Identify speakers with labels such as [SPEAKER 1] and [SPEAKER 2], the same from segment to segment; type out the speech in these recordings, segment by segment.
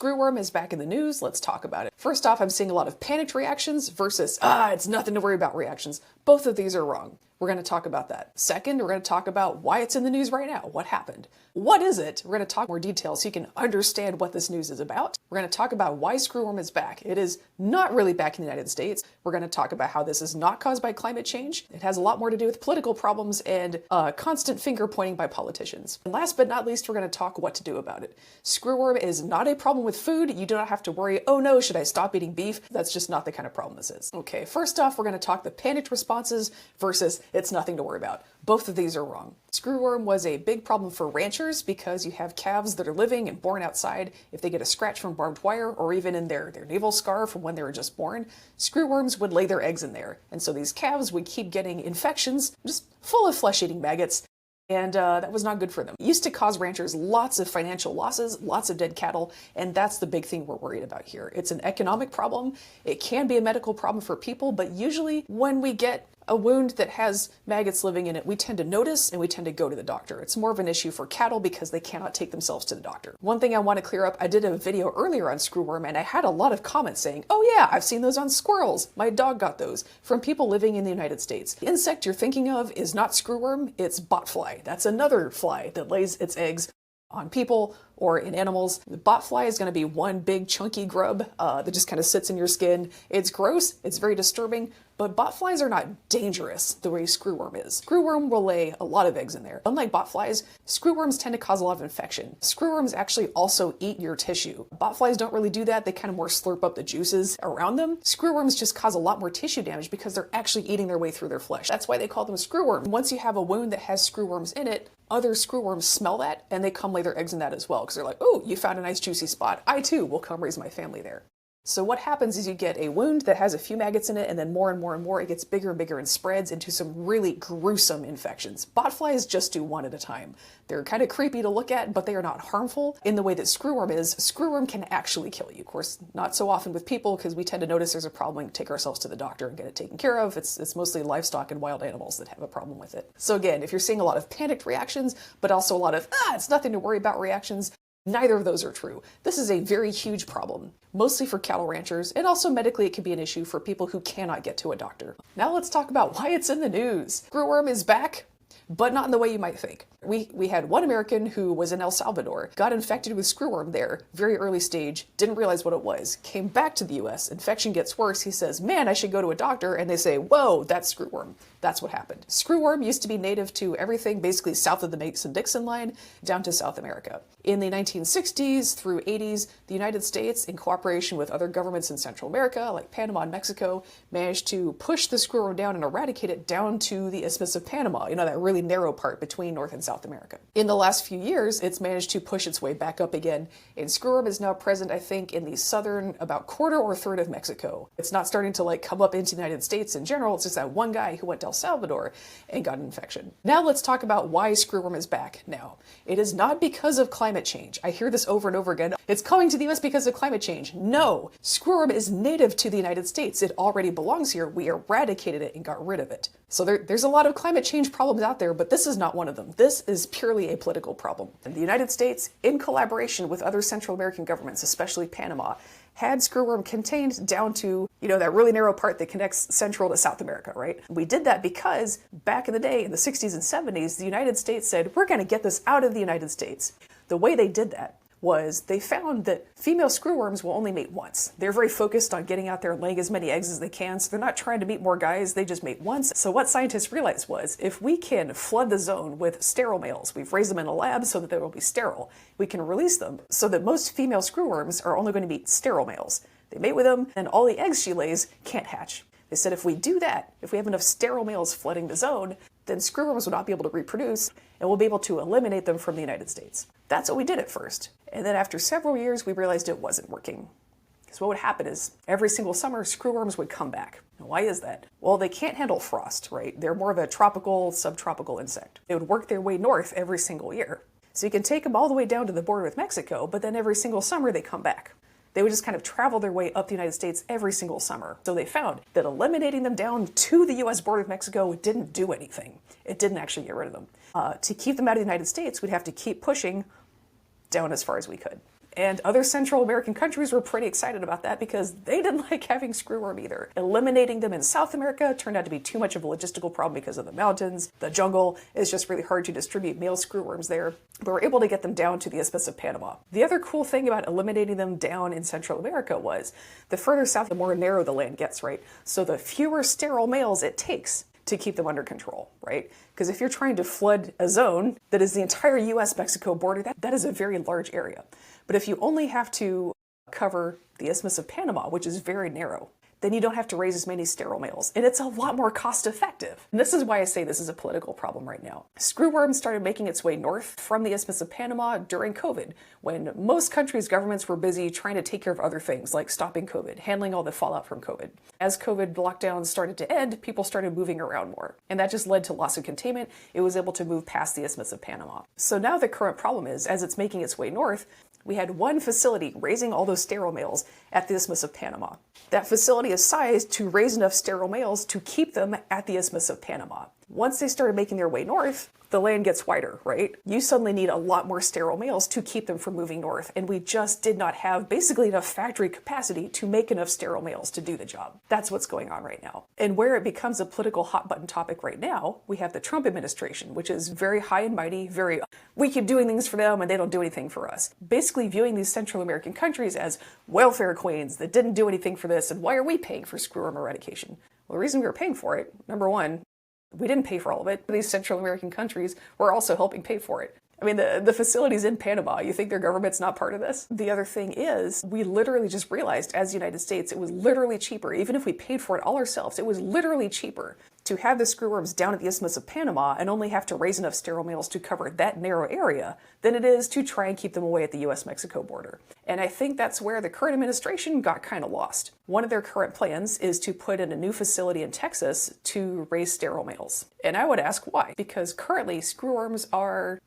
[SPEAKER 1] Screwworm is back in the news. Let's talk about it. First off, I'm seeing a lot of panicked reactions versus, it's nothing to worry about reactions. Both of these are wrong. We're going to talk about that. Second, we're going to talk about why it's in the news right now. What happened? What is it? We're going to talk more details so you can understand what this news is about. We're going to talk about why Screwworm is back. It is not really back in the United States. We're going to talk about how this is not caused by climate change. It has a lot more to do with political problems and constant finger pointing by politicians. And last but not least, we're going to talk what to do about it. Screwworm is not a problem with food. You do not have to worry, oh no, should I stop eating beef? That's just not the kind of problem this is. Okay, first off, we're going to talk the panicked responses versus it's nothing to worry about. Both of these are wrong. Screwworm was a big problem for ranchers because you have calves that are living and born outside. If they get a scratch from barbed wire or even in their navel scar from when they were just born, screwworms would lay their eggs in there. And so these calves would keep getting infections, just full of flesh-eating maggots. And that was not good for them. It used to cause ranchers lots of financial losses, lots of dead cattle, and that's the big thing we're worried about here. It's an economic problem. It can be a medical problem for people, but usually when we get a wound that has maggots living in it, we tend to notice and we tend to go to the doctor. It's more of an issue for cattle because they cannot take themselves to the doctor. One thing I want to clear up, I did a video earlier on screwworm and I had a lot of comments saying, oh yeah, I've seen those on squirrels. My dog got those from people living in the United States. The insect you're thinking of is not screwworm, it's botfly. That's another fly that lays its eggs on people or in animals. The botfly is going to be one big chunky grub that just kind of sits in your skin. It's gross, it's very disturbing, but botflies are not dangerous the way screwworm is. Screwworm will lay a lot of eggs in there. Unlike botflies, screwworms tend to cause a lot of infection. Screwworms actually also eat your tissue. Botflies don't really do that, they kind of more slurp up the juices around them. Screwworms just cause a lot more tissue damage because they're actually eating their way through their flesh. That's why they call them screwworms. Once you have a wound that has screwworms in it, other screwworms smell that and they come lay their eggs in that as well because they're like, oh, you found a nice juicy spot. I too will come raise my family there. So what happens is you get a wound that has a few maggots in it and then more and more and more, it gets bigger and bigger and spreads into some really gruesome infections. Botflies just do one at a time. They're kind of creepy to look at, but they are not harmful in the way that screwworm is. Screwworm can actually kill you. Of course, not so often with people because we tend to notice there's a problem and take ourselves to the doctor and get it taken care of. It's mostly livestock and wild animals that have a problem with it. So again, if you're seeing a lot of panicked reactions, but also a lot of, it's nothing to worry about reactions, neither of those are true. This is a very huge problem, mostly for cattle ranchers, and also medically it can be an issue for people who cannot get to a doctor. Now let's talk about why it's in the news. Screwworm is back, but not in the way you might think. We had one American who was in El Salvador, got infected with screwworm there, very early stage, didn't realize what it was, came back to the US, infection gets worse, he says, man, I should go to a doctor, and they say, whoa, that's screwworm. That's what happened. Screwworm used to be native to everything basically south of the Mason-Dixon line down to South America. In the 1960s through 80s, the United States, in cooperation with other governments in Central America, like Panama and Mexico, managed to push the screwworm down and eradicate it down to the Isthmus of Panama, you know, that really narrow part between North and South America. In the last few years, it's managed to push its way back up again, and screwworm is now present, I think, in the southern, about quarter or third of Mexico. It's not starting to like come up into the United States in general, it's just that one guy who went to El Salvador and got an infection. Now let's talk about why screwworm is back now. It is not because of climate change. I hear this over and over again. It's coming to the US because of climate change. No, screwworm is native to the United States. It already belongs here. We eradicated it and got rid of it. So there's a lot of climate change problems out there, but this is not one of them. This is purely a political problem. And the United States, in collaboration with other Central American governments, especially Panama, had screwworm contained down to, you know, that really narrow part that connects Central to South America, right? We did that because back in the day, in the 60s and 70s, the United States said, we're going to get this out of the United States. The way they did that was they found that female screwworms will only mate once. They're very focused on getting out there and laying as many eggs as they can, so they're not trying to meet more guys, they just mate once. So what scientists realized was, if we can flood the zone with sterile males, we've raised them in a lab so that they will be sterile, we can release them so that most female screwworms are only going to meet sterile males. They mate with them, and all the eggs she lays can't hatch. They said if we do that, if we have enough sterile males flooding the zone, then screwworms will not be able to reproduce, and we'll be able to eliminate them from the United States. That's what we did at first. And then after several years, we realized it wasn't working. So what would happen is, every single summer, screwworms would come back. Now, why is that? Well, they can't handle frost, right? They're more of a tropical, subtropical insect. They would work their way north every single year. So you can take them all the way down to the border with Mexico, but then every single summer they come back. They would just kind of travel their way up the United States every single summer. So they found that eliminating them down to the US border with Mexico didn't do anything. It didn't actually get rid of them. To keep them out of the United States, we'd have to keep pushing down as far as we could. And other Central American countries were pretty excited about that because they didn't like having screwworm either. Eliminating them in South America turned out to be too much of a logistical problem because of the mountains, the jungle. It's just really hard to distribute male screwworms there. But we're able to get them down to the Isthmus of Panama. The other cool thing about eliminating them down in Central America was the further south, the more narrow the land gets, right? So the fewer sterile males it takes to keep them under control, right? Because if you're trying to flood a zone that is the entire US-Mexico border, that is a very large area. But if you only have to cover the Isthmus of Panama, which is very narrow, then you don't have to raise as many sterile males. And it's a lot more cost effective. And this is why I say this is a political problem right now. Screwworm started making its way north from the Isthmus of Panama during COVID, when most countries' governments were busy trying to take care of other things like stopping COVID, handling all the fallout from COVID. As COVID lockdowns started to end, people started moving around more. And that just led to loss of containment. It was able to move past the Isthmus of Panama. So now the current problem is, as it's making its way north, we had one facility raising all those sterile males at the Isthmus of Panama. That facility is sized to raise enough sterile males to keep them at the Isthmus of Panama. Once they started making their way north, the land gets wider, right? You suddenly need a lot more sterile males to keep them from moving north, and we just did not have basically enough factory capacity to make enough sterile males to do the job. That's what's going on right now. And where it becomes a political hot button topic right now, we have the Trump administration, which is very high and mighty, we keep doing things for them and they don't do anything for us. Basically viewing these Central American countries as welfare queens that didn't do anything for this, and why are we paying for screwworm eradication? Well, the reason we were paying for it, number one, we didn't pay for all of it. These Central American countries were also helping pay for it. I mean, the facilities in Panama, you think their government's not part of this? The other thing is, we literally just realized as the United States, it was literally cheaper, even if we paid for it all ourselves, it was literally cheaper to have the screwworms down at the Isthmus of Panama and only have to raise enough sterile males to cover that narrow area than it is to try and keep them away at the US-Mexico border. And I think that's where the current administration got kind of lost. One of their current plans is to put in a new facility in Texas to raise sterile males. And I would ask why? Because currently screwworms are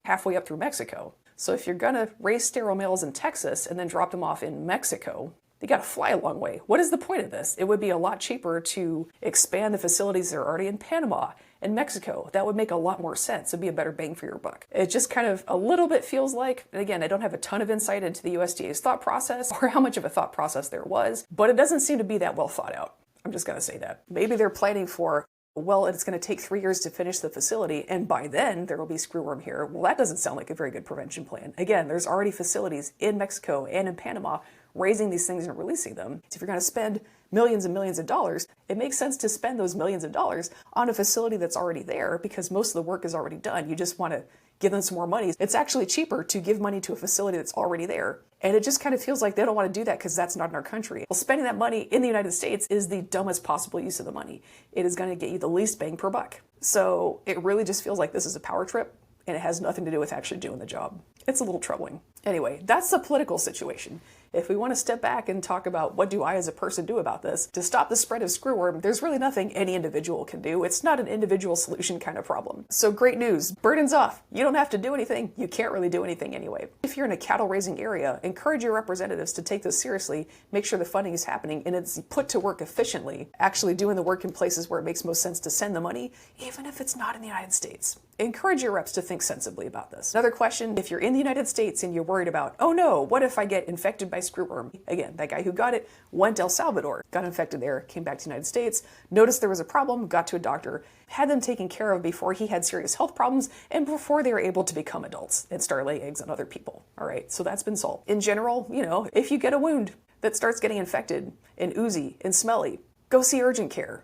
[SPEAKER 1] halfway up through Mexico. So if you're gonna raise sterile males in Texas and then drop them off in Mexico, they gotta fly a long way. What is the point of this? It would be a lot cheaper to expand the facilities that are already in Panama and Mexico. That would make a lot more sense. It'd be a better bang for your buck. It just kind of a little bit feels like, and again, I don't have a ton of insight into the USDA's thought process or how much of a thought process there was, but it doesn't seem to be that well thought out. I'm just gonna say that. Maybe they're planning for, well, it's going to take 3 years to finish the facility, and by then there will be screwworm here. Well, that doesn't sound like a very good prevention plan. Again, there's already facilities in Mexico and in Panama raising these things and releasing them. So if you're going to spend millions and millions of dollars, it makes sense to spend those millions of dollars on a facility that's already there because most of the work is already done. You just want to give them some more money. It's actually cheaper to give money to a facility that's already there. And it just kind of feels like they don't want to do that because that's not in our country. Well, spending that money in the United States is the dumbest possible use of the money. It is going to get you the least bang per buck. So it really just feels like this is a power trip and it has nothing to do with actually doing the job. It's a little troubling. Anyway, that's the political situation. If we want to step back and talk about what do I as a person do about this, to stop the spread of screwworm, there's really nothing any individual can do. It's not an individual solution kind of problem. So great news, burden's off. You don't have to do anything. You can't really do anything anyway. If you're in a cattle raising area, encourage your representatives to take this seriously, make sure the funding is happening and it's put to work efficiently, actually doing the work in places where it makes most sense to send the money, even if it's not in the United States. Encourage your reps to think sensibly about this. Another question, if you're in the United States and you're worried about, oh no, what if I get infected by screwworm? Again, that guy who got it went to El Salvador, got infected there, came back to the United States, noticed there was a problem, got to a doctor, had them taken care of before he had serious health problems and before they were able to become adults and start laying eggs on other people. All right, so that's been solved. In general, if you get a wound that starts getting infected and oozy and smelly, go see urgent care,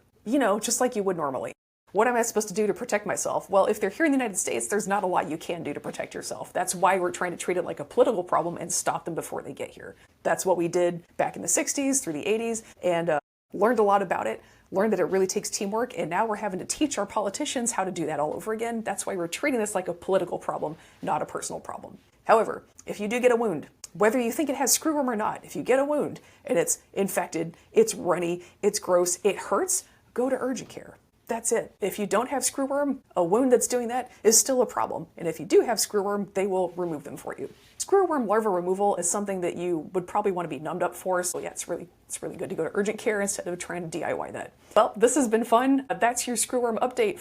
[SPEAKER 1] just like you would normally. What am I supposed to do to protect myself? Well, if they're here in the United States, there's not a lot you can do to protect yourself. That's why we're trying to treat it like a political problem and stop them before they get here. That's what we did back in the 60s through the 80s and learned a lot about it, learned that it really takes teamwork, and now we're having to teach our politicians how to do that all over again. That's why we're treating this like a political problem, not a personal problem. However, if you do get a wound, whether you think it has screwworm or not, if you get a wound and it's infected, it's runny, it's gross, it hurts, go to urgent care. That's it. If you don't have screwworm, a wound that's doing that is still a problem. And if you do have screwworm, they will remove them for you. Screwworm larva removal is something that you would probably want to be numbed up for. So yeah, it's really good to go to urgent care instead of trying to DIY that. Well, this has been fun. That's your screwworm update.